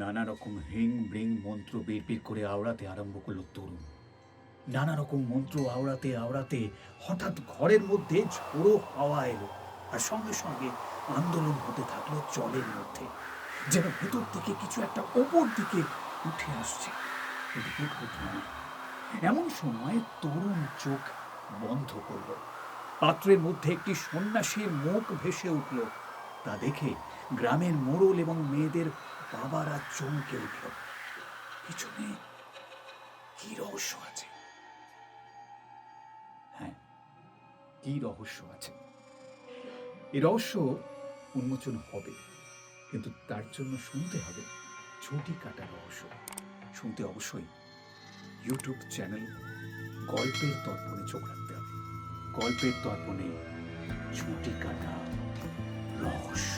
নানা রকম হিং ব্রিং মন্ত্র বিড়বিড় করে আওড়াতে আরম্ভ করলো তরুণ। নানা রকম মন্ত্র আওড়াতে আওড়াতে হঠাৎ ঘরের মধ্যে ঝোড়ো হাওয়া এলো, আর সঙ্গে সঙ্গে আন্দোলন হতে থাকলো জলের মধ্যে, যেন ভেতর থেকে কিছু একটা ওপর দিকে উঠে আসছে, অদ্ভুত ঘটনা। এমন সময় তরুণ চোখ বন্ধ করল। পাত্রের মধ্যে একটি সন্ন্যাসীর মুখ ভেসে উঠল। তা দেখে গ্রামের মোড়ল এবং মেয়েদের বাবারা চমকে উঠল। পিছনে কি রহস্য আছে? হ্যাঁ, কি রহস্য আছে? এই রহস্য উন্মোচন হবে, কিন্তু তার জন্য শুনতে হবে ঝুঁটি কাটা রহস্য। শুনতে অবশ্যই ইউটিউব চ্যানেল গল্পের দর্পণে চোখ রাখতে হবে। গল্পের দর্পণে ঝুঁটি কাটা রহস্য।